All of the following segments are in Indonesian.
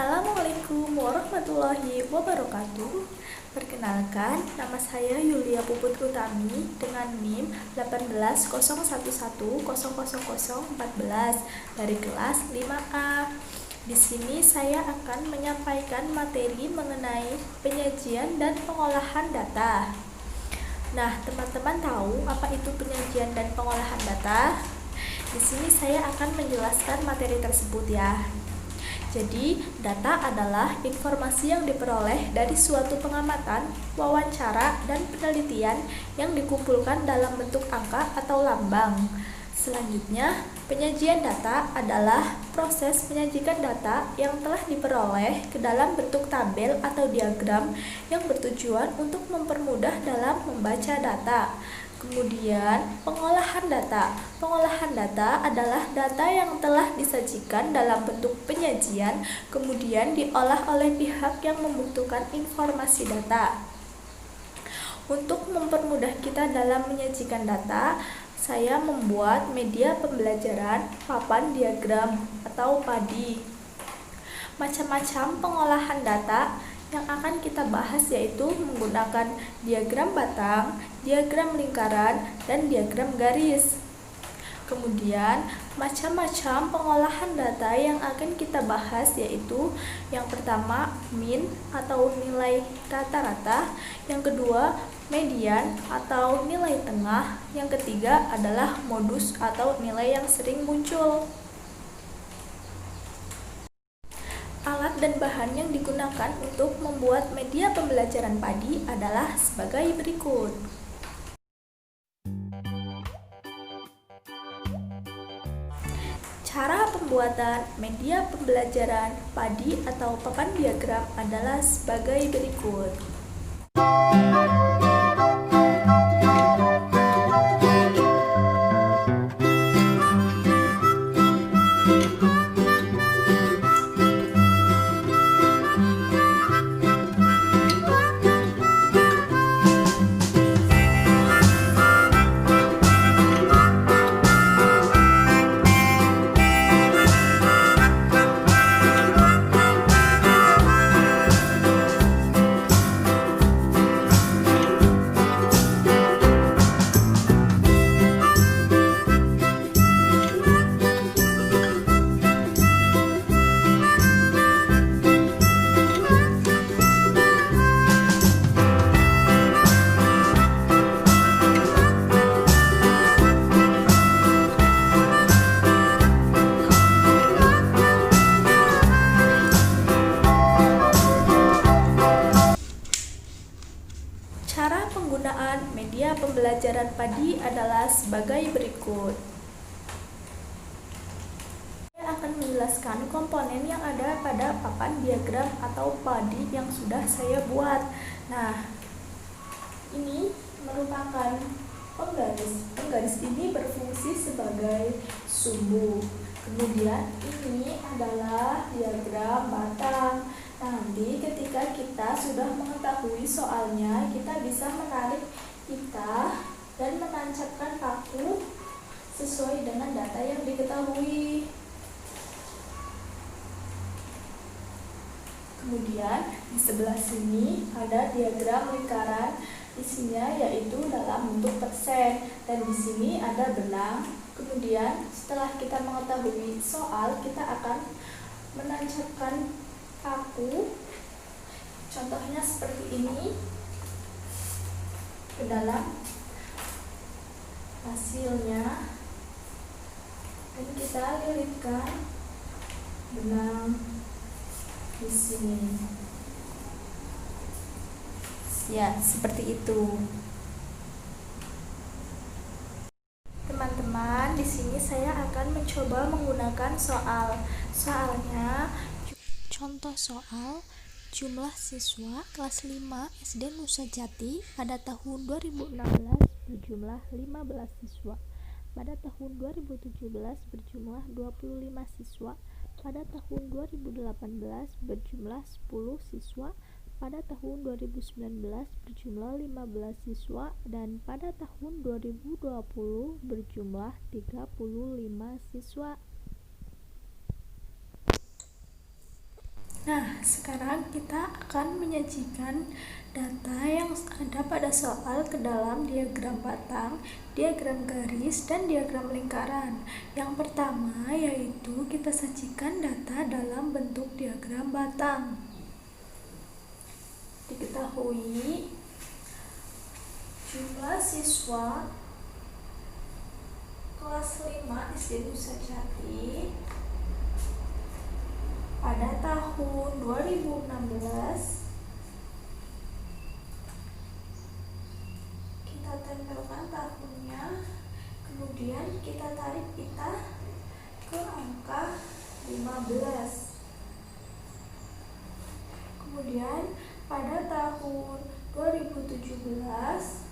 Assalamualaikum warahmatullahi wabarakatuh. Perkenalkan, nama saya Yulia Puput Utami dengan NIM 18011000014 dari kelas 5A. Di sini saya akan menyampaikan materi mengenai penyajian dan pengolahan data. Nah, teman-teman tahu apa itu penyajian dan pengolahan data? Di sini saya akan menjelaskan materi tersebut ya. Jadi, data adalah informasi yang diperoleh dari suatu pengamatan, wawancara, dan penelitian yang dikumpulkan dalam bentuk angka atau lambang. Selanjutnya, penyajian data adalah proses menyajikan data yang telah diperoleh ke dalam bentuk tabel atau diagram yang bertujuan untuk mempermudah dalam membaca data. Kemudian, pengolahan data. Pengolahan data adalah data yang telah disajikan dalam bentuk penyajian, kemudian diolah oleh pihak yang membutuhkan informasi data. Untuk mempermudah kita dalam menyajikan data, saya membuat media pembelajaran papan diagram atau PADI. Macam-macam pengolahan data yang akan kita bahas yaitu menggunakan diagram batang, diagram lingkaran, dan diagram garis. Kemudian, macam-macam pengolahan data yang akan kita bahas yaitu yang pertama, min atau nilai rata-rata, yang kedua, median atau nilai tengah, yang ketiga adalah modus atau nilai yang sering muncul. Alat dan bahan yang digunakan untuk membuat media pembelajaran PADI adalah sebagai berikut. Cara pembuatan media pembelajaran PADI atau papan diagram adalah sebagai berikut. Cara penggunaan media pembelajaran PADI adalah sebagai berikut. Saya akan menjelaskan komponen yang ada pada papan diagram atau PADI yang sudah saya buat. Nah, ini merupakan penggaris. Penggaris ini berfungsi sebagai sumbu. Kemudian ini adalah diagram batang. Nanti ketika kita sudah mengetahui soalnya, kita bisa menarik pita dan menancapkan paku sesuai dengan data yang diketahui. Kemudian di sebelah sini ada diagram lingkaran, isinya yaitu dalam bentuk persen, dan di sini ada benang. Kemudian setelah kita mengetahui soal, kita akan menancapkan paku, contohnya seperti ini, ke dalam hasilnya, dan kita lilitkan benang di sini. Ya, seperti itu. Teman-teman, di sini saya akan mencoba menggunakan soal. Soalnya contoh soal, jumlah siswa kelas 5 SD Nusa Jati pada tahun 2016 berjumlah 15 siswa. Pada tahun 2017 berjumlah 25 siswa. Pada tahun 2018 berjumlah 10 siswa. Pada tahun 2019 berjumlah 15 siswa. Dan pada tahun 2020 berjumlah 35 siswa. Nah, sekarang kita akan menyajikan data yang ada pada soal ke dalam diagram batang, diagram garis, dan diagram lingkaran. Yang pertama yaitu kita sajikan data dalam bentuk diagram batang. Diketahui jumlah siswa kelas 5 SD Nusa Jati pada tahun 2016 kita tempelkan tahunnya, kemudian kita tarik pita ke angka 15. Kemudian pada tahun 2017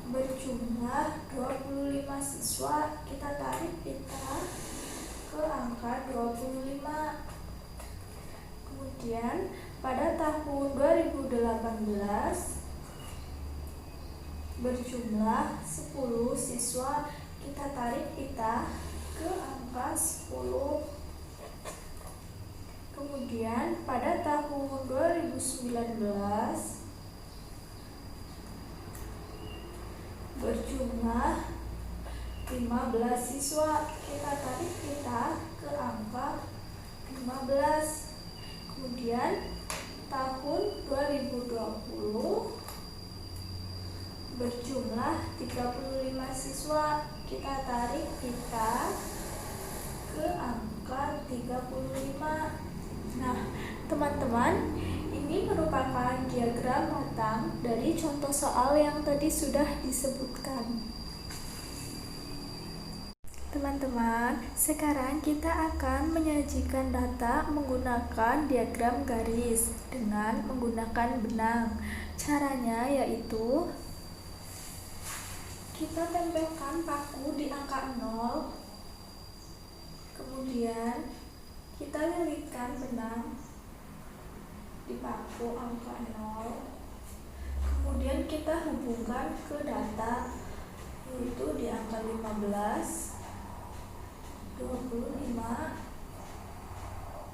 berjumlah 25 siswa, kita tarik pita ke angka 25. Kemudian pada tahun 2018 berjumlah 10 siswa, kita tarik pita ke angka 10. Kemudian pada tahun 2019 berjumlah 15 siswa, kita tarik pita ke angka 15. Kemudian tahun 2020 berjumlah 35 siswa, kita tarik pita ke angka 35. Nah, teman-teman, ini merupakan diagram batang dari contoh soal yang tadi sudah disebutkan. Teman-teman, sekarang kita akan menyajikan data menggunakan diagram garis dengan menggunakan benang. Caranya yaitu kita tempelkan paku di angka 0, kemudian kita lilitkan benang di paku angka 0, kemudian kita hubungkan ke data yaitu di angka 15, 25,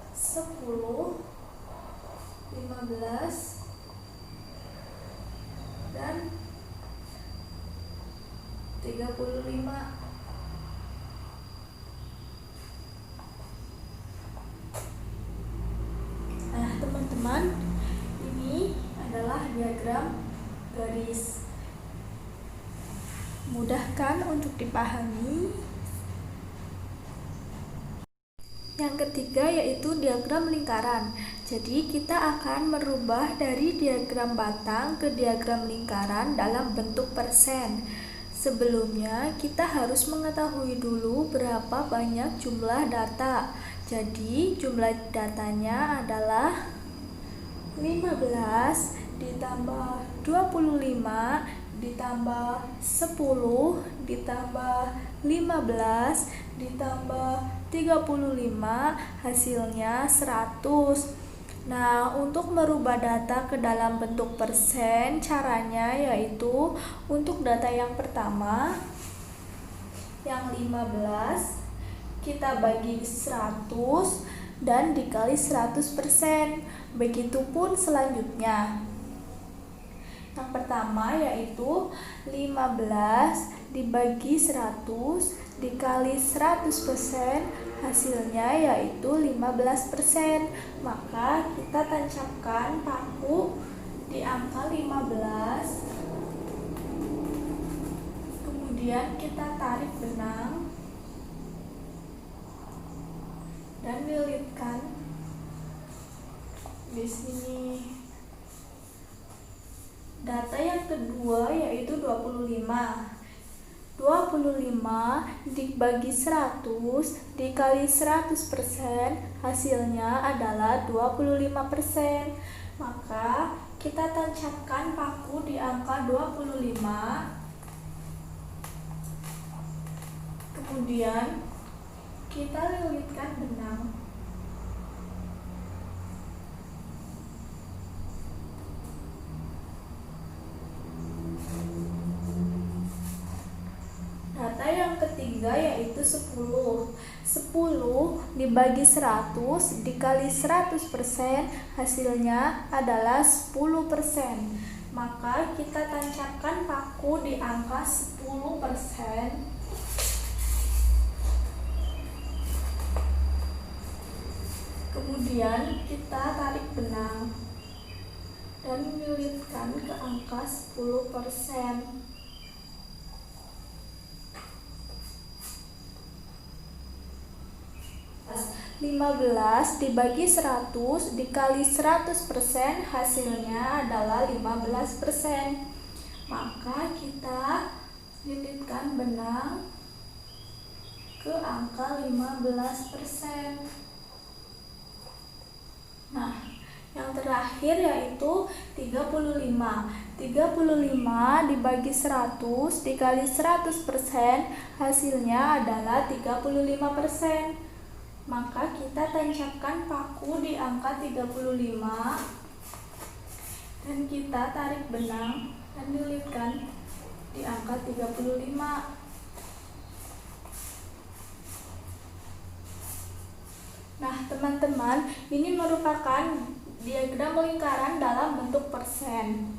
10, 15, dan 35. Nah, teman-teman, ini adalah diagram garis. Mudahkan untuk dipahami. Yang ketiga yaitu diagram lingkaran. Jadi kita akan merubah dari diagram batang ke diagram lingkaran dalam bentuk persen. Sebelumnya kita harus mengetahui dulu berapa banyak jumlah data. Jadi jumlah datanya adalah 15 ditambah 25 ditambah 10 ditambah 15 ditambah 35, hasilnya 100. Nah, untuk merubah data ke dalam bentuk persen, caranya yaitu untuk data yang pertama, yang 15, kita bagi 100 dan dikali 100%. Begitupun selanjutnya. Yang pertama yaitu 15 dibagi 100 dikali 100%, hasilnya yaitu 15%. Maka kita tancapkan paku di angka 15, kemudian kita tarik benang dan lilitkan di sini. Data yang kedua yaitu 25. 25 dibagi 100 dikali 100%, hasilnya adalah 25%. Maka kita tancapkan paku di angka 25, kemudian kita lilitkan benang. Data yang ketiga yaitu 10. 10 dibagi 100 dikali 100% hasilnya adalah 10%. Maka kita tancapkan paku di angka 10%. Kemudian kita tarik benang dan menyulitkan ke angka 10%. 15 dibagi 100 dikali 100% hasilnya adalah 15%. Maka kita lilitkan benang ke angka 15%. Nah, yang terakhir yaitu 35. 35 dibagi 100 dikali 100% hasilnya adalah 35%. Maka kita tancapkan paku di angka 35 dan kita tarik benang dan lilitkan di angka 35. Nah, teman-teman, ini merupakan diagram lingkaran dalam bentuk persen.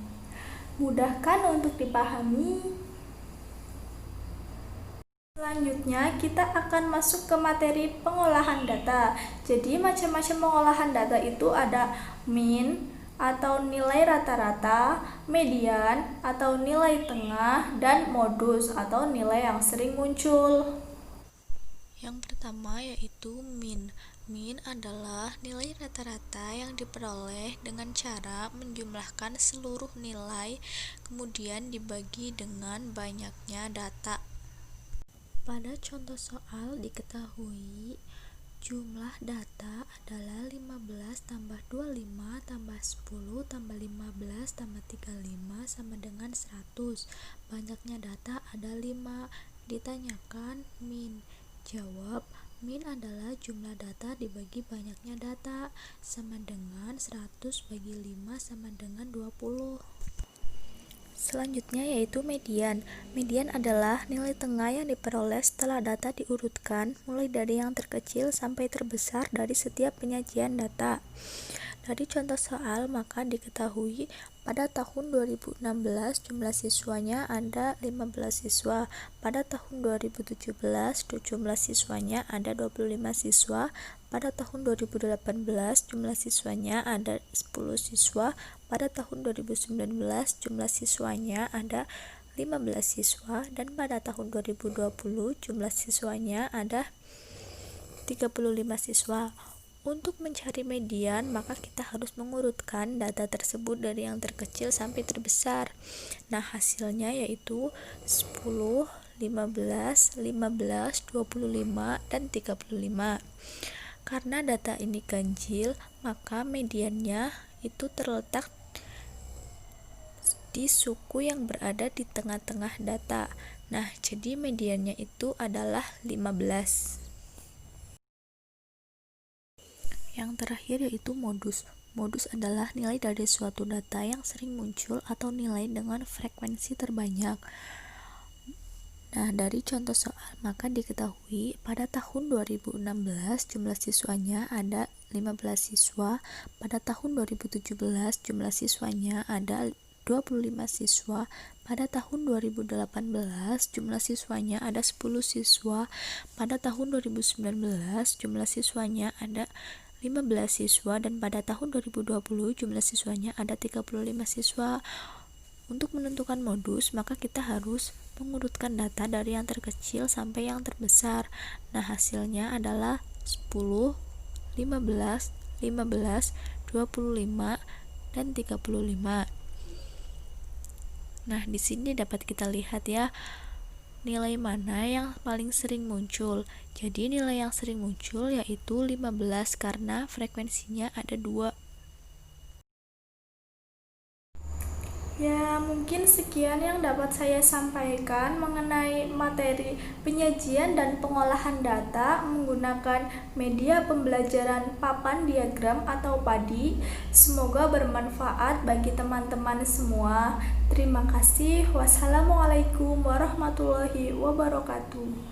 Mudah kan untuk dipahami? Selanjutnya kita akan masuk ke materi pengolahan data. Jadi macam-macam pengolahan data itu ada min atau nilai rata-rata, median atau nilai tengah, dan modus atau nilai yang sering muncul. Yang pertama yaitu min. Min adalah nilai rata-rata yang diperoleh dengan cara menjumlahkan seluruh nilai kemudian dibagi dengan banyaknya data. Pada contoh soal diketahui jumlah data adalah 15 tambah 25 tambah 10 tambah 15 tambah 35 sama dengan 100. Banyaknya data ada 5. Ditanyakan min. Jawab, min adalah jumlah data dibagi banyaknya data sama dengan 100 bagi 5 sama dengan 20. Selanjutnya yaitu median. Median adalah nilai tengah yang diperoleh setelah data diurutkan mulai dari yang terkecil sampai terbesar dari setiap penyajian data. Dari contoh soal maka diketahui pada tahun 2016 jumlah siswanya ada 15 siswa, pada tahun 2017 jumlah siswanya ada 25 siswa, pada tahun 2018 jumlah siswanya ada 10 siswa, pada tahun 2019 jumlah siswanya ada 15 siswa, dan pada tahun 2020 jumlah siswanya ada 35 siswa. Untuk mencari median, maka kita harus mengurutkan data tersebut dari yang terkecil sampai terbesar. Nah, hasilnya yaitu 10, 15, 15, 25, dan 35. Karena data ini ganjil, maka mediannya itu terletak di suku yang berada di tengah-tengah data. Nah, jadi mediannya itu adalah 15. Yang terakhir yaitu modus. Modus adalah nilai dari suatu data yang sering muncul atau nilai dengan frekuensi terbanyak. Nah, dari contoh soal maka diketahui pada tahun 2016 jumlah siswanya ada 15 siswa, pada tahun 2017 jumlah siswanya ada 25 siswa, pada tahun 2018 jumlah siswanya ada 10 siswa, pada tahun 2019 jumlah siswanya ada 15 siswa, dan pada tahun 2020 jumlah siswanya ada 35 siswa. Untuk menentukan modus, maka kita harus mengurutkan data dari yang terkecil sampai yang terbesar. Nah, hasilnya adalah 10, 15, 15, 25, dan 35. Nah, di sini dapat kita lihat ya, nilai mana yang paling sering muncul. Jadi nilai yang sering muncul yaitu 15 karena frekuensinya ada 2. Ya, mungkin sekian yang dapat saya sampaikan mengenai materi penyajian dan pengolahan data menggunakan media pembelajaran papan diagram atau PADI. Semoga bermanfaat bagi teman-teman semua. Terima kasih. Wassalamualaikum warahmatullahi wabarakatuh.